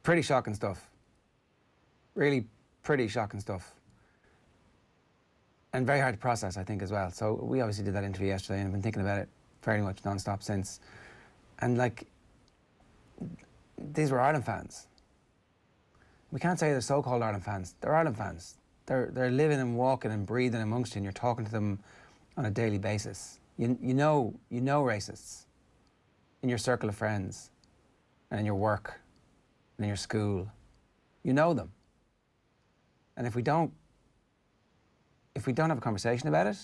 Pretty shocking stuff. Really pretty shocking stuff. And very hard to process, I think, as well. So we obviously did that interview yesterday and I've been thinking about it very much non-stop since. And like, these were Ireland fans. We can't say they're so-called Ireland fans. They're Ireland fans. They're living and walking and breathing amongst you and you're talking to them on a daily basis. You know racists in your circle of friends and in your work and in your school. You know them. And if we don't have a conversation about it,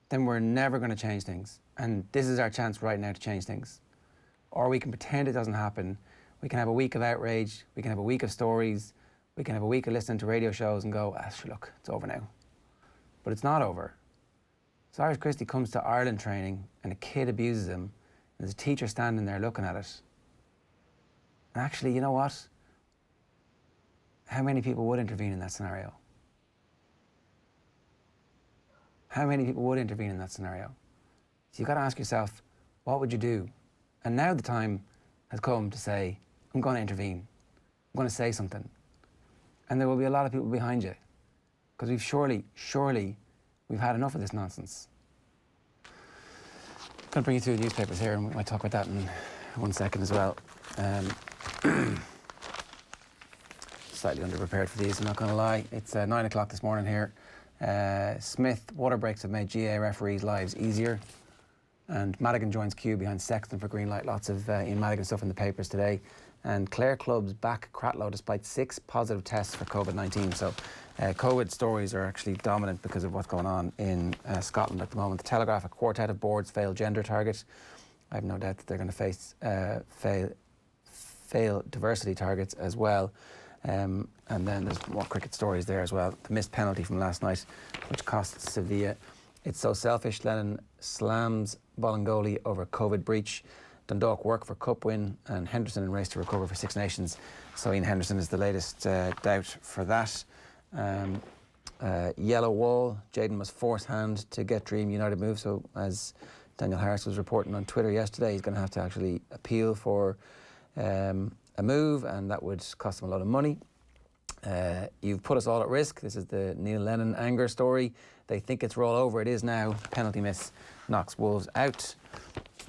then we're never going to change things. And this is our chance right now to change things. Or we can pretend it doesn't happen. We can have a week of outrage. We can have a week of stories. We can have a week of listening to radio shows and go, sure, look, it's over now. But it's not over. Cyrus Christie comes to Ireland training and a kid abuses him. And there's a teacher standing there looking at it. And actually, you know what? How many people would intervene in that scenario? How many people would intervene in that scenario? So you've got to ask yourself, what would you do? And now the time has come to say, I'm going to intervene. I'm going to say something. And there will be a lot of people behind you. Because we've surely, we've had enough of this nonsense. I'm going to bring you through the newspapers here and we might talk about that in 1 second as well. Slightly underprepared for these, I'm not going to lie. It's 9 o'clock this morning here. Smith, water breaks have made GAA referees' lives easier. And Madigan joins queue behind Sexton for green light. Lots of Ian Madigan stuff in the papers today. And Clare clubs back Cratloe despite 6 positive tests for COVID-19. So COVID stories are actually dominant because of what's going on in Scotland at the moment. The Telegraph, a quartet of boards fail gender target. I have no doubt that they're going to fail diversity targets as well. And then there's more cricket stories there as well. The missed penalty from last night, which cost Sevilla. It's so selfish. Lennon slams Bolingoli over COVID breach. Dundalk work for cup win, and Henderson in race to recover for Six Nations. So Ian Henderson is the latest doubt for that. Yellow wall. Jayden must force hand to get Dream United move. So as Daniel Harris was reporting on Twitter yesterday, he's going to have to actually appeal for a move, and that would cost him a lot of money. You've put us all at risk. This is the Neil Lennon anger story. They think it's roll over. It is now. Penalty miss knocks Wolves out.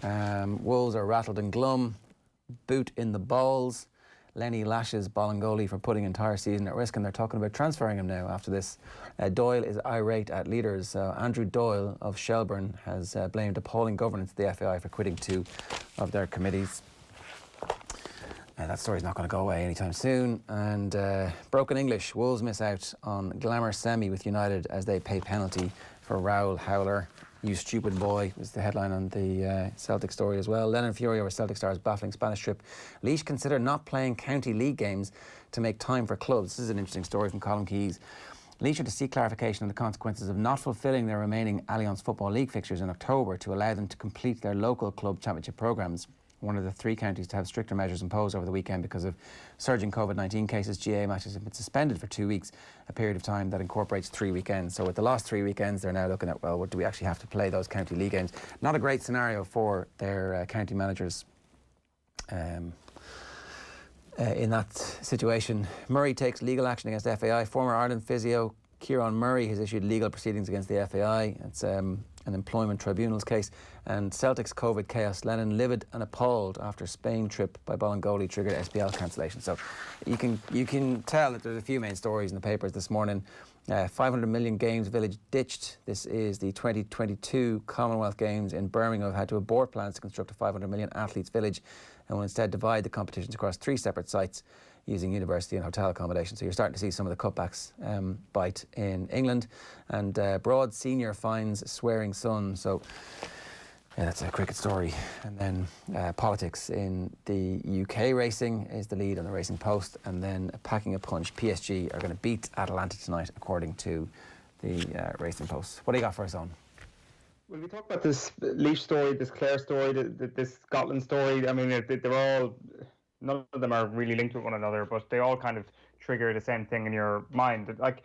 Wolves are rattled and glum. Boot in the balls. Lenny lashes Bolingoli for putting entire season at risk, and they're talking about transferring him now after this. Doyle is irate at leaders. Andrew Doyle of Shelburne has blamed appalling governance at the FAI for quitting 2 of their committees. That story's not going to go away anytime soon. And broken English. Wolves miss out on glamour semi with United as they pay penalty for Raoul Howler. You stupid boy was the headline on the Celtic story as well. Lennon Fury over Celtic stars baffling Spanish trip. Laois consider not playing county league games to make time for clubs. This is an interesting story from Colin Keys. Laois are to seek clarification on the consequences of not fulfilling their remaining Allianz Football League fixtures in October to allow them to complete their local club championship programmes. One of the 3 counties to have stricter measures imposed over the weekend because of surging COVID-19 cases. GAA matches have been suspended for 2 weeks, a period of time that incorporates 3 weekends. So with the last 3 weekends, they're now looking at, well, what do we actually have to play those county league games? Not a great scenario for their county managers in that situation. Murray takes legal action against FAI. Former Ireland physio Kieran Murray has issued legal proceedings against the FAI. It's an employment tribunals case. And Celtic's COVID chaos. Lennon livid and appalled after Spain trip by Bolingoli triggered SPL cancellation. So you can tell that there's a few main stories in the papers this morning. 500 million Games Village ditched. This is the 2022 Commonwealth Games in Birmingham have had to abort plans to construct a 500 million athletes village and will instead divide the competitions across 3 separate sites using university and hotel accommodation. So you're starting to see some of the cutbacks bite in England. And Broad senior finds swearing son. So yeah, that's a cricket story. And then politics in the UK racing is the lead on the Racing Post. And then packing a punch, PSG are going to beat Atalanta tonight, according to the Racing Post. What do you got for us on? Well, we talk about this Laois story, this Clare story, this Scotland story. I mean, they're all, none of them are really linked with one another, but they all kind of trigger the same thing in your mind. Like,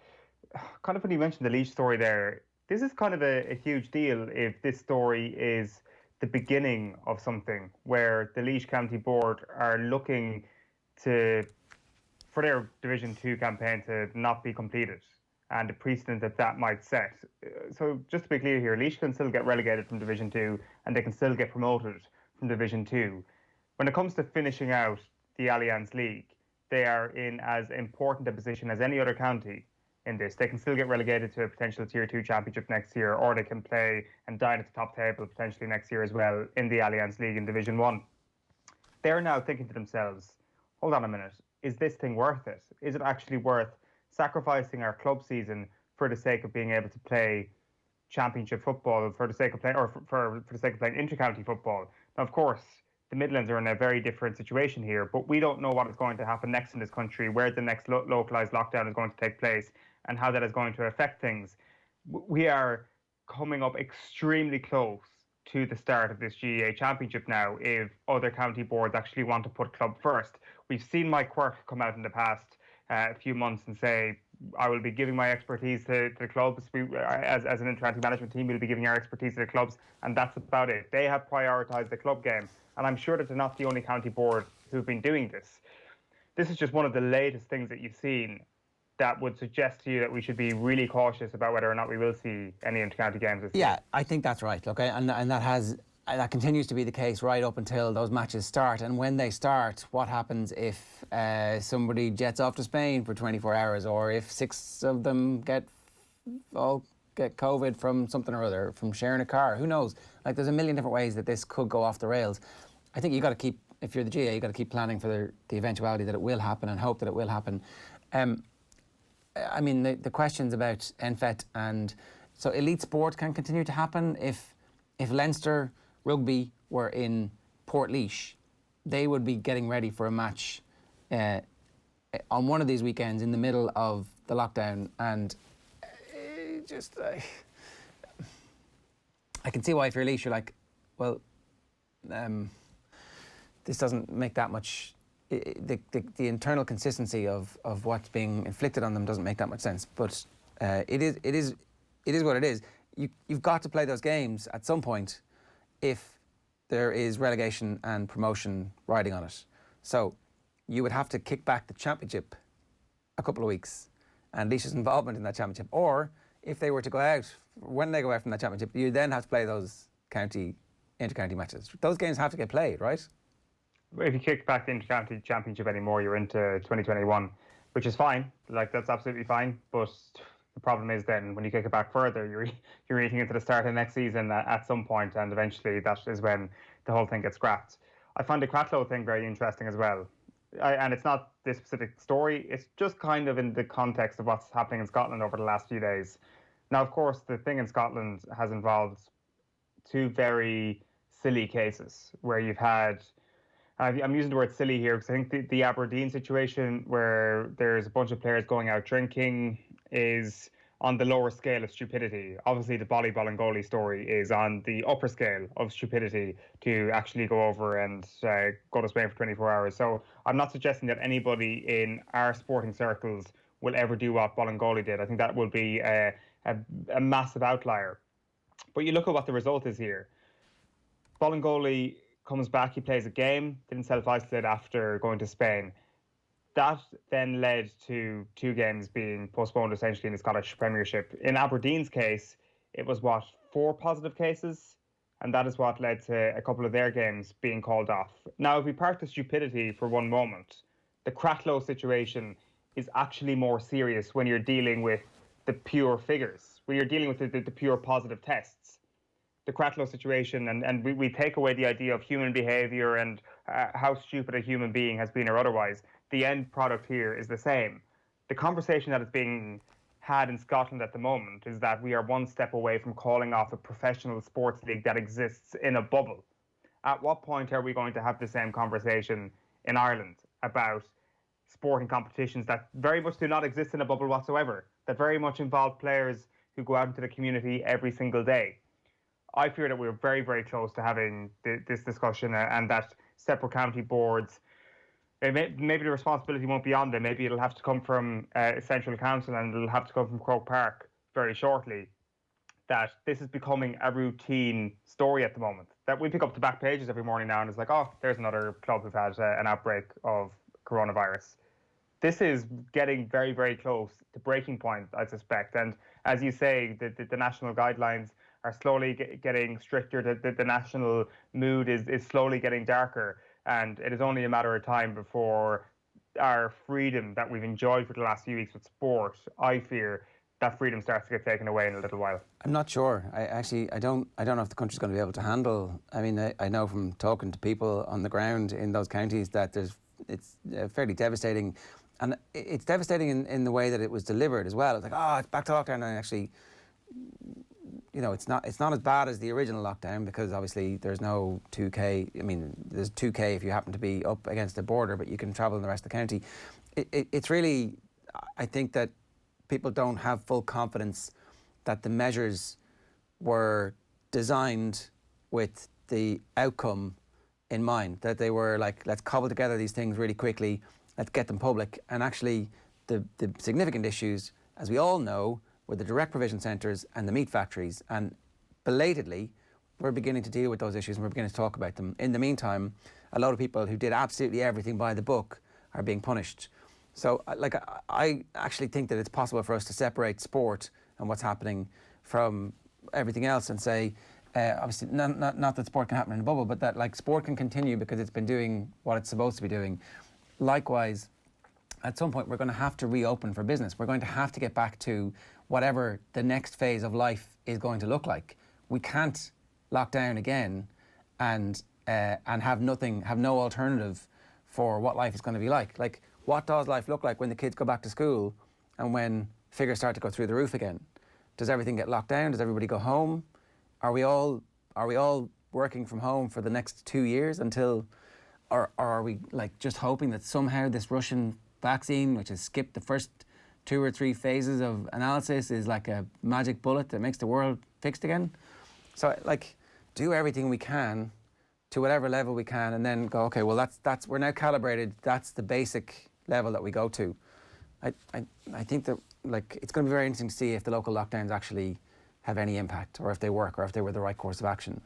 kind of when you mentioned the Laois story there, this is kind of a huge deal if this story is the beginning of something where the Laois County Board are looking for their Division 2 campaign to not be completed and the precedent that might set. So just to be clear here, Laois can still get relegated from Division 2 and they can still get promoted from Division 2. When it comes to finishing out the Allianz League, they are in as important a position as any other county in this. They can still get relegated to a potential Tier 2 championship next year, or they can play and dine at the top table potentially next year as well in the Allianz League in Division 1. They're now thinking to themselves, hold on a minute, is this thing worth it? Is it actually worth sacrificing our club season for the sake of being able to play championship football, for the sake of playing, or for the sake of playing inter-county football? Now, of course, the Midlands are in a very different situation here, but we don't know what is going to happen next in this country, where the next localised lockdown is going to take place, and how that is going to affect things. We are coming up extremely close to the start of this GAA championship now, if other county boards actually want to put club first. We've seen Mike Quirk come out in the past few months and say, I will be giving my expertise to the clubs. As an inter-county management team, we'll be giving our expertise to the clubs, and that's about it. They have prioritised the club game, and I'm sure that they're not the only county board who've been doing this. This is just one of the latest things that you've seen that would suggest to you that we should be really cautious about whether or not we will see any inter-county games this year. Yeah, I think that's right. Okay, and that continues to be the case right up until those matches start. And when they start, what happens if somebody jets off to Spain for 24 hours, or if 6 of them get COVID from something or other, from sharing a car? Who knows? Like, there's a million different ways that this could go off the rails. I think you got to keep, if you're the GAA, you got to keep planning for the eventuality that it will happen and hope that it will happen. I mean, the questions about NFET and so elite sport can continue to happen. If Leinster Rugby were in Portlaoise, they would be getting ready for a match on one of these weekends in the middle of the lockdown, and I can see why if you're Laois, you're like, well, this doesn't make that much. The internal consistency of what's being inflicted on them doesn't make that much sense. But it is what it is. You've got to play those games at some point if there is relegation and promotion riding on it. So you would have to kick back the championship a couple of weeks and Laois's involvement in that championship. Or if they were to go out, when they go out from that championship, you then have to play those inter-county matches. Those games have to get played, right? If you kick back the inter-county championship anymore, you're into 2021, which is fine. Like, that's absolutely fine. But the problem is then when you kick it back further, you're eating into the start of next season at some point, and eventually that is when the whole thing gets scrapped. I find the Cratloe thing very interesting as well. And it's not this specific story, it's just kind of in the context of what's happening in Scotland over the last few days. Now, of course, the thing in Scotland has involved 2 very silly cases where you've had, I'm using the word silly here because I think the Aberdeen situation where there's a bunch of players going out drinking is on the lower scale of stupidity. Obviously, the Ballingoly story is on the upper scale of stupidity to actually go over and go to Spain for 24 hours. So I'm not suggesting that anybody in our sporting circles will ever do what Ballingoly did. I think that will be a massive outlier. But you look at what the result is here. Ballingoly comes back, he plays a game, didn't self-isolate after going to Spain. That then led to 2 games being postponed essentially in the Scottish Premiership. In Aberdeen's case, it was 4 positive cases, and that is what led to a couple of their games being called off. Now, if we park the stupidity for one moment, the Cratloe situation is actually more serious when you're dealing with the pure figures, when you're dealing with the pure positive tests. The Cratloe situation, and we take away the idea of human behaviour and how stupid a human being has been or otherwise. The end product here is the same. The conversation that is being had in Scotland at the moment is that we are one step away from calling off a professional sports league that exists in a bubble. At what point are we going to have the same conversation in Ireland about sporting competitions that very much do not exist in a bubble whatsoever, that very much involve players who go out into the community every single day? I fear that we're very, very close to having this discussion, and that separate county boards, maybe the responsibility won't be on them. Maybe it'll have to come from Central Council, and it'll have to come from Croke Park very shortly. That this is becoming a routine story at the moment. That we pick up the back pages every morning now, and it's like, oh, there's another club who've had an outbreak of coronavirus. This is getting very, very close to breaking point, I suspect. And as you say, the national guidelines are slowly getting stricter. The national mood is slowly getting darker. And it is only a matter of time before our freedom that we've enjoyed for the last few weeks with sport, I fear, that freedom starts to get taken away in a little while. I'm not sure. I don't know if the country's going to be able to handle. I mean, I know from talking to people on the ground in those counties that it's fairly devastating. And it's devastating in the way that it was delivered as well. It's like, oh, it's back to lockdown, and actually, you know, it's not as bad as the original lockdown, because obviously there's no 2K. I mean, there's 2K if you happen to be up against the border, but you can travel in the rest of the county. It's really, I think that people don't have full confidence that the measures were designed with the outcome in mind, that they were like, let's cobble together these things really quickly, let's get them public. And actually the significant issues, as we all know, were the direct provision centres and the meat factories. And belatedly, we're beginning to deal with those issues and we're beginning to talk about them. In the meantime, a lot of people who did absolutely everything by the book are being punished. So like, I actually think that it's possible for us to separate sport and what's happening from everything else and say, obviously, not that sport can happen in a bubble, but that like sport can continue because it's been doing what it's supposed to be doing. Likewise, at some point, we're going to have to reopen for business. We're going to have to get back to whatever the next phase of life is going to look like. We can't lock down again and have no alternative for what life is going to be like. Like, what does life look like when the kids go back to school and when figures start to go through the roof again? Does everything get locked down? Does everybody go home? Are we all working from home for the next 2 years until, or are we like just hoping that somehow this Russian vaccine, which has skipped the first 2 or 3 phases of analysis, is like a magic bullet that makes the world fixed again? So like, do everything we can to whatever level we can, and then go, okay, well that's we're now calibrated. That's the basic level that we go to. I think that like it's going to be very interesting to see if the local lockdowns actually have any impact, or if they work, or if they were the right course of action.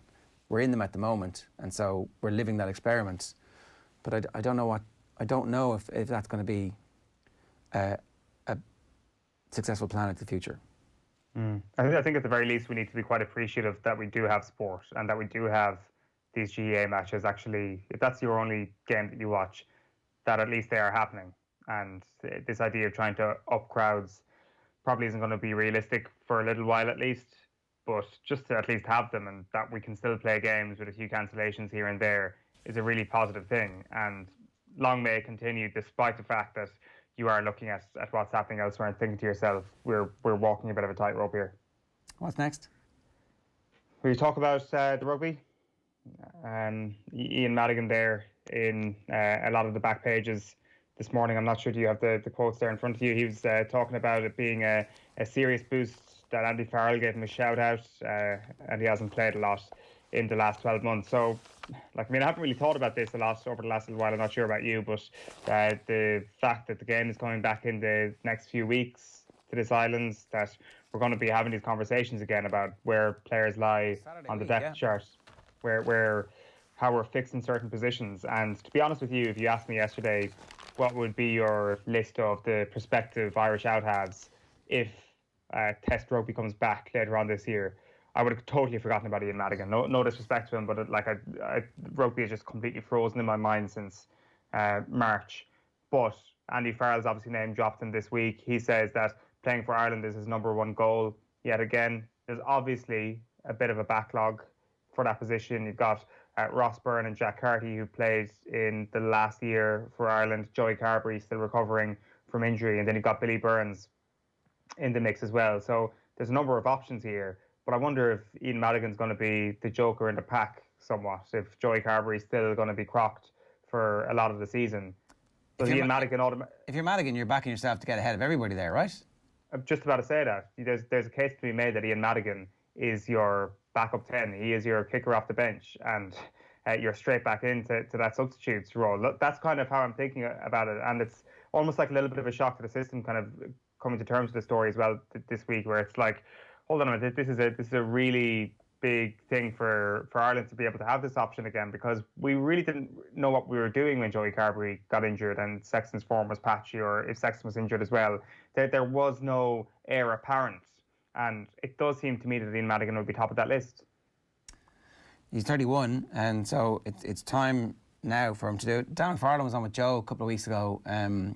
We're in them at the moment, and so we're living that experiment. But I don't know if that's going to be a successful plan into the future. I think at the very least we need to be quite appreciative that we do have sport and that we do have these GAA matches. Actually, if that's your only game that you watch, that at least they are happening. And this idea of trying to up crowds probably isn't going to be realistic for a little while at least, but just to at least have them, and that we can still play games with a few cancellations here and there, is a really positive thing. And long may it continue, despite the fact that you are looking at what's happening elsewhere and thinking to yourself, we're walking a bit of a tightrope here. What's next? We talk about the rugby. Ian Madigan there in a lot of the back pages this morning. I'm not sure, do you have the quotes there in front of you? He was talking about it being a serious boost that Andy Farrell gave him a shout out, and he hasn't played a lot in the last 12 months. So, like, I mean, I haven't really thought about this a lot over the last little while. I'm not sure about you, but the fact that the game is coming back in the next few weeks to this island, that we're going to be having these conversations again about where players lie on the depth chart, how we're fixed in certain positions. And to be honest with you, if you asked me yesterday what would be your list of the prospective Irish out-halves if Test rugby comes back later on this year, I would have totally forgotten about Ian Madigan. No disrespect to him, but rugby is just completely frozen in my mind since March. But Andy Farrell's obviously name dropped him this week. He says that playing for Ireland is his #1 goal. Yet again, there's obviously a bit of a backlog for that position. You've got Ross Byrne and Jack Carty, who played in the last year for Ireland. Joey Carberry still recovering from injury. And then you've got Billy Burns in the mix as well. So there's a number of options here. But I wonder if Ian Madigan's going to be the joker in the pack somewhat, if Joey Carberry's still going to be crocked for a lot of the season. So if you're Madigan, you're backing yourself to get ahead of everybody there, right? I'm just about to say that. There's a case to be made that Ian Madigan is your backup 10. He is your kicker off the bench, and you're straight back into that substitutes role. That's kind of how I'm thinking about it, and it's almost like a little bit of a shock to the system, kind of coming to terms with the story as well this week, where it's like, hold on a minute, this is a really big thing for Ireland to be able to have this option again, because we really didn't know what we were doing when Joey Carberry got injured and Sexton's form was patchy, or if Sexton was injured as well. There was no heir apparent. And it does seem to me that Ian Madigan would be top of that list. He's 31, and so it's time now for him to do it. Dan McFarlane was on with Joe a couple of weeks ago,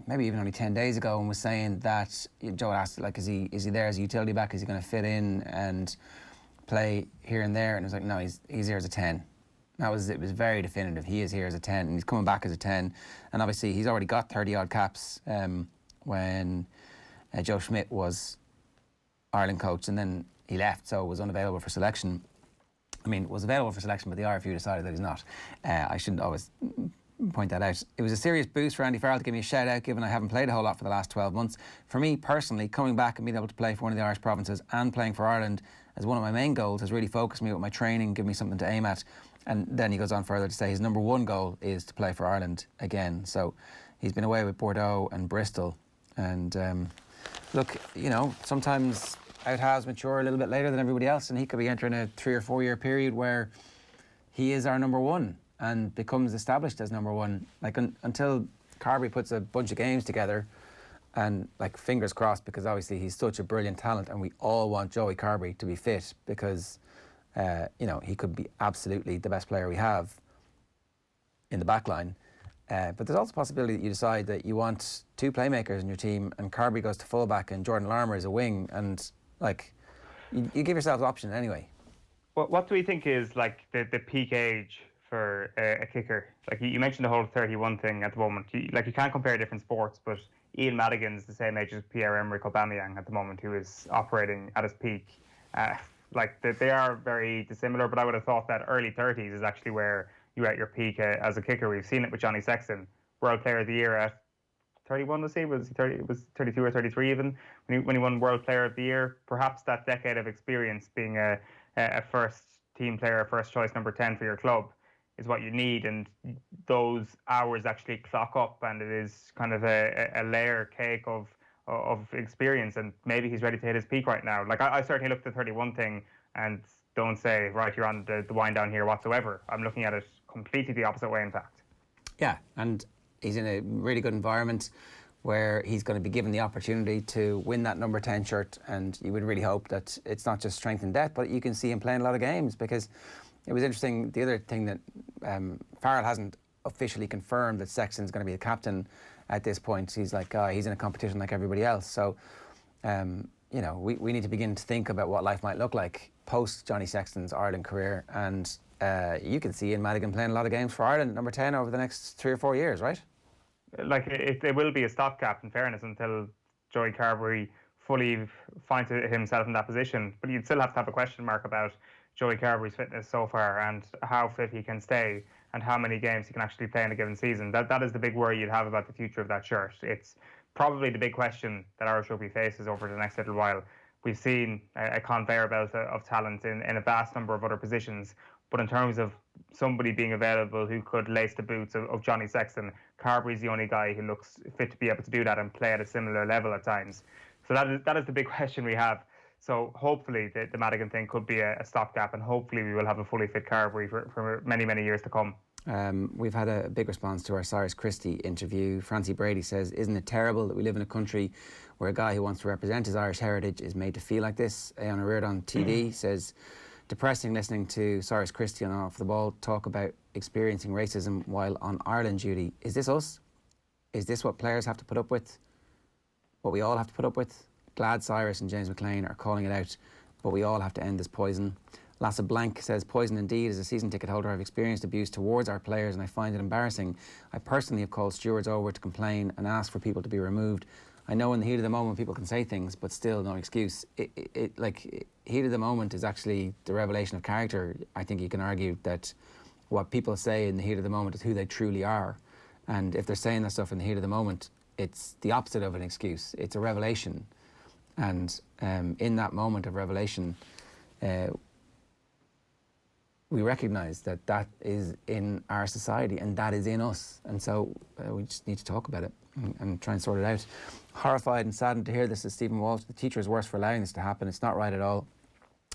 maybe even only 10 days ago, and was saying that Joe asked, like, is he there as a utility back? Is he going to fit in and play here and there? And it was like, no, he's here as a 10. It was very definitive. He is here as a 10, and he's coming back as a 10. And obviously, he's already got 30-odd caps when Joe Schmidt was Ireland coach, and then he left, so was unavailable for selection. I mean, was available for selection, but the RFU decided that he's not. I shouldn't always point that out. It was a serious boost for Andy Farrell to give me a shout out, given I haven't played a whole lot for the last 12 months. For me personally, coming back and being able to play for one of the Irish provinces and playing for Ireland as one of my main goals has really focused me with my training, given me something to aim at. And then he goes on further to say his number one goal is to play for Ireland again. So he's been away with Bordeaux and Bristol. And look, you know, sometimes out-halves mature a little bit later than everybody else, and he could be entering a 3 or 4 year period where he is our number one and becomes established as number one. Like until Carberry puts a bunch of games together, and like fingers crossed, because obviously he's such a brilliant talent, and we all want Joey Carberry to be fit because you know, he could be absolutely the best player we have in the back line. But there's also a possibility that you decide that you want two playmakers in your team, and Carberry goes to fullback and Jordan Larmour is a wing, and like, you give yourself options anyway. What do we think is like the peak age for a kicker? Like you mentioned the whole 31 thing at the moment. You can't compare different sports, but Ian Madigan's the same age as Pierre-Emerick Aubameyang at the moment, who is operating at his peak. Like they are very dissimilar, but I would have thought that early 30s is actually where you're at your peak as a kicker. We've seen it with Johnny Sexton, World Player of the Year at 31, was he? Was he 30? It was 32 or 33 even when he won World Player of the Year. Perhaps that decade of experience, being a first team player, first choice number 10 for your club, is what you need, and those hours actually clock up, and it is kind of a layer cake of experience, and maybe he's ready to hit his peak right now. Like I certainly look at the 31 thing and don't say, right, you're on the wind down here whatsoever. I'm looking at it completely the opposite way, in fact. Yeah, and he's in a really good environment where he's going to be given the opportunity to win that number 10 shirt, and you would really hope that it's not just strength and depth, but you can see him playing a lot of games. Because it was interesting, the other thing that Farrell hasn't officially confirmed that Sexton's going to be the captain at this point. He's like, he's in a competition like everybody else. So, you know, we need to begin to think about what life might look like post Johnny Sexton's Ireland career, and you can see Ian Madigan playing a lot of games for Ireland, number 10, over the next 3 or 4 years, right? Like it will be a stopgap, in fairness, until Joey Carberry fully finds himself in that position. But you'd still have to have a question mark about Joey Carberry's fitness so far, and how fit he can stay, and how many games he can actually play in a given season. That is the big worry you'd have about the future of that shirt. It's probably the big question that Irish rugby faces over the next little while. We've seen a conveyor belt of talent in a vast number of other positions, but in terms of somebody being available who could lace the boots of Johnny Sexton, Carberry's the only guy who looks fit to be able to do that and play at a similar level at times. So that is the big question we have. So hopefully the Madigan thing could be a stopgap, and hopefully we will have a fully fit Carberry for many, many years to come. We've had a big response to our Cyrus Christie interview. Francie Brady says, isn't it terrible that we live in a country where a guy who wants to represent his Irish heritage is made to feel like this? Aona Reard on TV says, depressing listening to Cyrus Christie on Off the Ball talk about experiencing racism while on Ireland duty. Is this us? Is this what players have to put up with? What we all have to put up with? Glad Cyrus and James McLean are calling it out, but we all have to end this poison. Lassa Blank says, poison indeed. As a season ticket holder, I've experienced abuse towards our players and I find it embarrassing. I personally have called stewards over to complain and ask for people to be removed. I know in the heat of the moment people can say things, but still no excuse. Heat of the moment is actually the revelation of character. I think you can argue that what people say in the heat of the moment is who they truly are. And if they're saying that stuff in the heat of the moment, it's the opposite of an excuse. It's a revelation. And in that moment of revelation, we recognise that that is in our society and that is in us. And so we just need to talk about it and try and sort it out. Horrified and saddened to hear this, is Stephen Walsh. The teacher is worse for allowing this to happen. It's not right at all.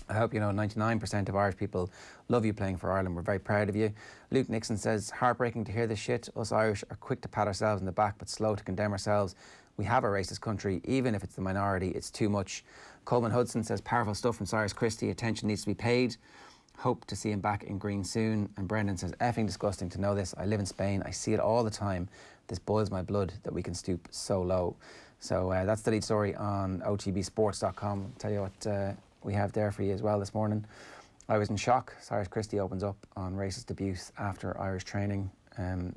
I hope you know 99% of Irish people love you playing for Ireland. We're very proud of you. Luke Nixon says, heartbreaking to hear this shit. Us Irish are quick to pat ourselves in the back but slow to condemn ourselves. We have a racist country, even if it's the minority, it's too much. Coleman Hudson says, powerful stuff from Cyrus Christie. Attention needs to be paid. Hope to see him back in green soon. And Brendan says, effing disgusting to know this. I live in Spain. I see it all the time. This boils my blood that we can stoop so low. So that's the lead story on otbsports.com. I'll tell you what we have there for you as well this morning. I was in shock. Cyrus Christie opens up on racist abuse after Irish training. There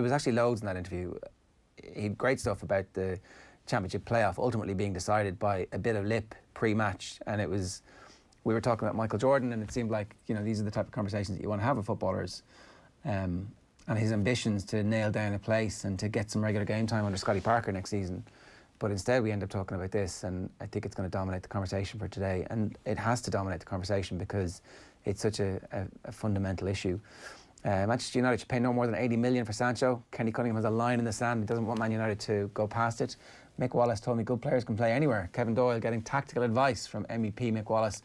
was actually loads in that interview. He had great stuff about the championship playoff ultimately being decided by a bit of lip pre-match, and we were talking about Michael Jordan, and it seemed like, you know, these are the type of conversations that you want to have with footballers, and his ambitions to nail down a place and to get some regular game time under Scotty Parker next season. But instead we end up talking about this, and I think it's going to dominate the conversation for today, and it has to dominate the conversation because it's such a fundamental issue. Manchester United should pay no more than 80 million for Sancho. Kenny Cunningham has a line in the sand. He doesn't want Man United to go past it. Mick Wallace told me good players can play anywhere. Kevin Doyle getting tactical advice from MEP Mick Wallace.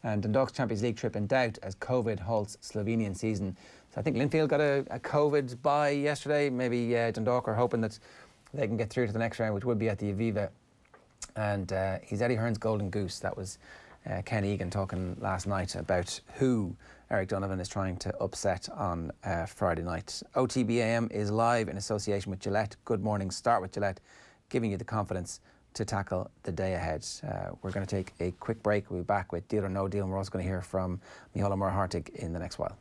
And Dundalk's Champions League trip in doubt as COVID halts Slovenian season. So I think Linfield got a COVID bye yesterday. Maybe Dundalk are hoping that they can get through to the next round, which would be at the Aviva. And he's Eddie Hearn's golden goose. That was Ken Egan talking last night about who Eric Donovan is trying to upset on Friday night. OTB AM is live in association with Gillette. Good morning. Start with Gillette, giving you the confidence to tackle the day ahead. We're going to take a quick break. We'll be back with Deal or No Deal, and we're also going to hear from Micheál Mar Hartig in the next while.